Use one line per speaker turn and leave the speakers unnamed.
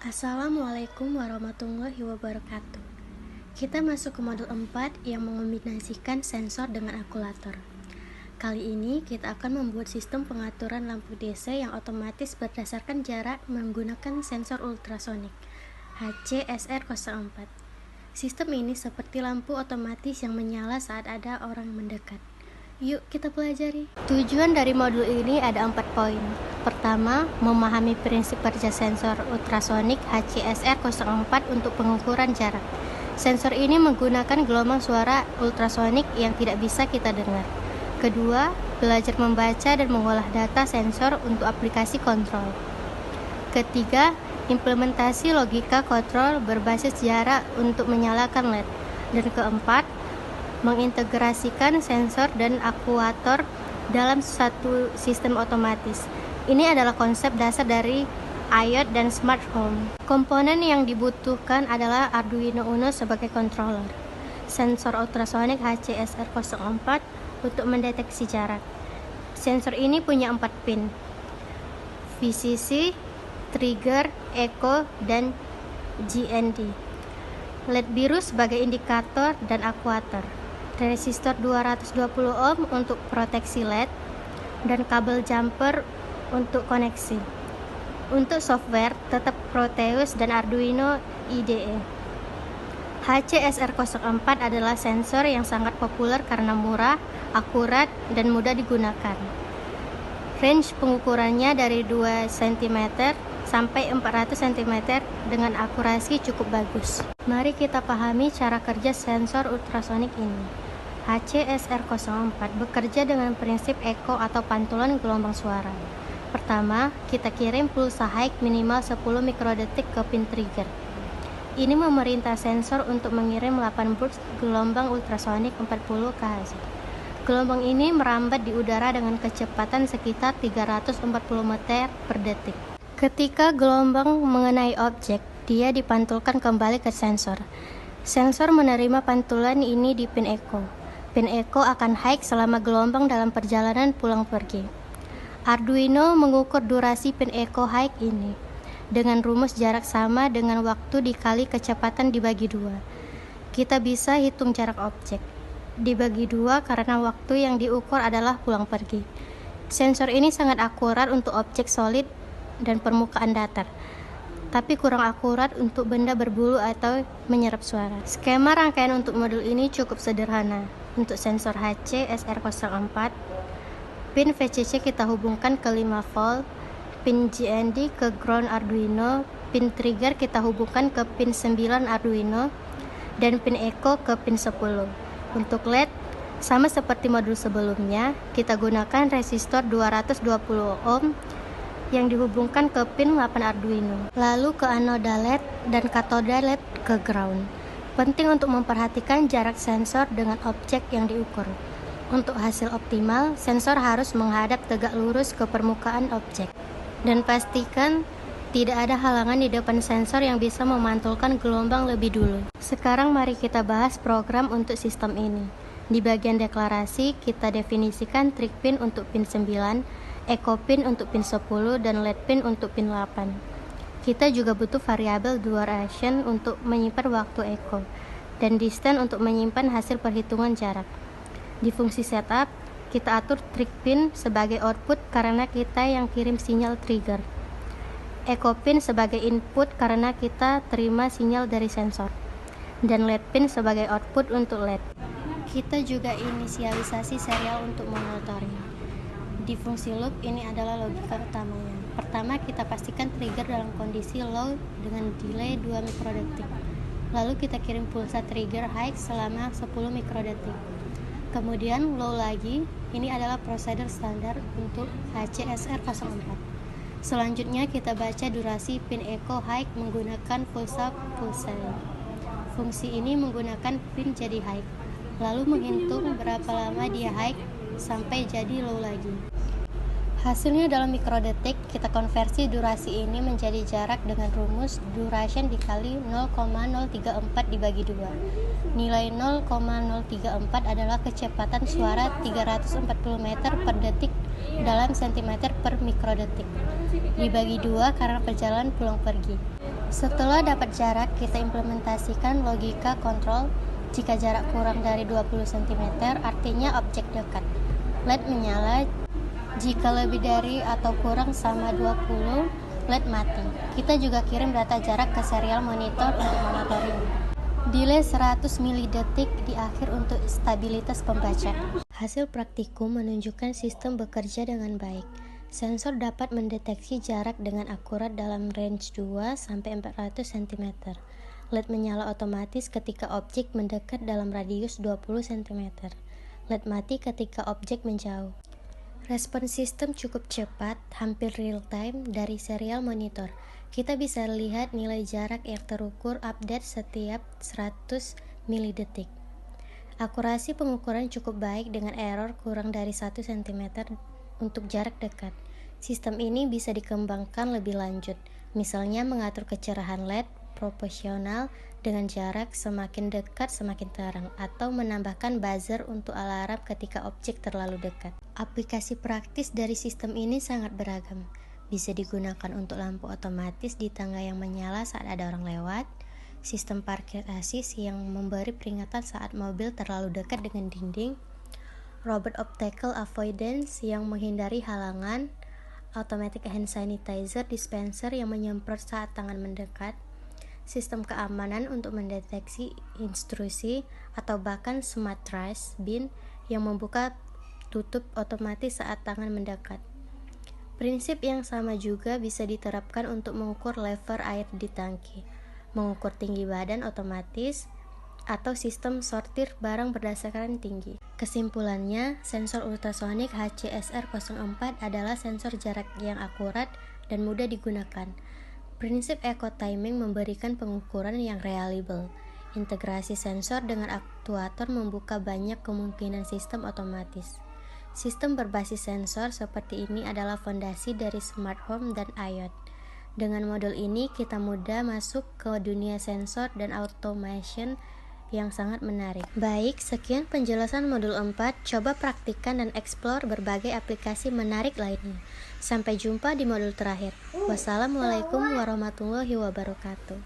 Assalamualaikum warahmatullahi wabarakatuh. Kita masuk ke modul 4 yang mengombinasikan sensor dengan akumulator. Kali ini kita akan membuat sistem pengaturan lampu DC yang otomatis berdasarkan jarak menggunakan sensor ultrasonik HCSR04. Sistem ini seperti lampu otomatis yang menyala saat ada orang mendekat. Yuk kita pelajari. Tujuan dari modul ini ada 4 poin. Pertama, memahami prinsip kerja sensor ultrasonik HCSR04 untuk pengukuran jarak. Sensor ini menggunakan gelombang suara ultrasonik yang tidak bisa kita dengar. Kedua, belajar membaca dan mengolah data sensor untuk aplikasi kontrol. Ketiga, implementasi logika kontrol berbasis jarak untuk menyalakan LED. Dan keempat, mengintegrasikan sensor dan aktuator dalam satu sistem otomatis. Ini adalah konsep dasar dari IoT dan Smart Home. Komponen yang dibutuhkan adalah Arduino Uno sebagai controller, sensor ultrasonik HCSR04 untuk mendeteksi jarak. Sensor ini punya 4 pin, VCC, trigger, echo, dan GND. LED biru sebagai indikator dan aktuator. Resistor 220 ohm untuk proteksi LED dan kabel jumper untuk koneksi. Untuk software tetap Proteus dan Arduino IDE. HCSR04 adalah sensor yang sangat populer karena murah, akurat, dan mudah digunakan. Range pengukurannya dari 2 cm sampai 400 cm dengan akurasi cukup bagus. Mari kita pahami cara kerja sensor ultrasonik ini. HCSR04 bekerja dengan prinsip echo atau pantulan gelombang suara. Pertama, kita kirim pulsa high minimal 10 mikrodetik ke pin trigger. Ini memerintah sensor untuk mengirim 8 burst gelombang ultrasonik 40 Kz. Gelombang ini merambat di udara dengan kecepatan sekitar 340 meter per detik. Ketika gelombang mengenai objek, dia dipantulkan kembali ke sensor. Sensor menerima pantulan ini di pin echo. Pin echo akan high selama gelombang dalam perjalanan pulang pergi. Arduino mengukur durasi pin echo high ini dengan rumus jarak sama dengan waktu dikali kecepatan dibagi 2. Kita bisa hitung jarak objek dibagi 2 karena waktu yang diukur adalah pulang pergi. Sensor ini sangat akurat untuk objek solid dan permukaan datar, tapi kurang akurat untuk benda berbulu atau menyerap suara. Skema rangkaian untuk modul ini cukup sederhana. Untuk sensor HCSR04, pin VCC kita hubungkan ke 5 volt, pin GND ke ground Arduino, pin trigger kita hubungkan ke pin 9 Arduino, dan pin echo ke pin 10. Untuk LED, sama seperti modul sebelumnya, kita gunakan resistor 220 ohm yang dihubungkan ke pin 8 Arduino, lalu ke anoda LED dan katoda LED ke ground. Penting untuk memperhatikan jarak sensor dengan objek yang diukur. Untuk hasil optimal, sensor harus menghadap tegak lurus ke permukaan objek. Dan pastikan tidak ada halangan di depan sensor yang bisa memantulkan gelombang lebih dulu. Sekarang mari kita bahas program untuk sistem ini. Di bagian deklarasi, kita definisikan trig pin untuk pin 9, echo pin untuk pin 10, dan LED pin untuk pin 8. Kita juga butuh variabel duration untuk menyimpan waktu echo, dan distance untuk menyimpan hasil perhitungan jarak. Di fungsi setup, kita atur trig pin sebagai output karena kita yang kirim sinyal trigger. Echo pin sebagai input karena kita terima sinyal dari sensor. Dan LED pin sebagai output untuk LED. Kita juga inisialisasi serial untuk monitoring. Di fungsi loop ini adalah logika utamanya. Pertama, kita pastikan trigger dalam kondisi low dengan delay 2 mikrodetik. Lalu kita kirim pulsa trigger high selama 10 mikrodetik. Kemudian low lagi, ini adalah prosedur standar untuk HCSR04. Selanjutnya kita baca durasi pin echo high menggunakan pulsa pulsa. Fungsi ini menggunakan pin jadi high, lalu menghitung berapa lama dia high sampai jadi low lagi. Hasilnya dalam mikrodetik, kita konversi durasi ini menjadi jarak dengan rumus duration dikali 0,034 dibagi 2. Nilai 0,034 adalah kecepatan suara 340 meter per detik dalam cm per mikrodetik. Dibagi 2 karena perjalanan pulang pergi. Setelah dapat jarak, kita implementasikan logika kontrol. Jika jarak kurang dari 20 cm, artinya objek dekat. LED menyala. Jika lebih dari atau kurang sama 20, LED mati. Kita juga kirim data jarak ke serial monitor untuk monitoring. Delay 100 milidetik di akhir untuk stabilitas pembaca. Hasil praktikum menunjukkan sistem bekerja dengan baik. Sensor dapat mendeteksi jarak dengan akurat dalam range 2-400 cm. LED menyala otomatis ketika objek mendekat dalam radius 20 cm. LED mati ketika objek menjauh. Respon sistem cukup cepat, hampir real-time dari serial monitor. Kita bisa lihat nilai jarak yang terukur update setiap 100 milidetik. Akurasi pengukuran cukup baik dengan error kurang dari 1 cm untuk jarak dekat. Sistem ini bisa dikembangkan lebih lanjut, misalnya mengatur kecerahan LED proporsional dengan jarak semakin dekat semakin terang, atau menambahkan buzzer untuk alarm ketika objek terlalu dekat. Aplikasi praktis dari sistem ini sangat beragam. Bisa digunakan untuk lampu otomatis di tangga yang menyala saat ada orang lewat, sistem parkir asis yang memberi peringatan saat mobil terlalu dekat dengan dinding, robot obstacle avoidance yang menghindari halangan, automatic hand sanitizer dispenser yang menyemprot saat tangan mendekat, sistem keamanan untuk mendeteksi intrusi, atau bahkan smart trash bin yang membuka tutup otomatis saat tangan mendekat. Prinsip yang sama juga bisa diterapkan untuk mengukur level air di tangki, mengukur tinggi badan otomatis, atau sistem sortir barang berdasarkan tinggi. Kesimpulannya, sensor ultrasonik HCSR04 adalah sensor jarak yang akurat dan mudah digunakan. Prinsip eco timing memberikan pengukuran yang reliable. Integrasi sensor dengan aktuator membuka banyak kemungkinan sistem otomatis. Sistem berbasis sensor seperti ini adalah fondasi dari smart home dan IoT. Dengan modul ini, kita mudah masuk ke dunia sensor dan automation yang sangat menarik. Baik, sekian penjelasan modul 4. Coba praktikkan dan eksplor berbagai aplikasi menarik lainnya. Sampai jumpa di modul terakhir. Wassalamualaikum warahmatullahi wabarakatuh.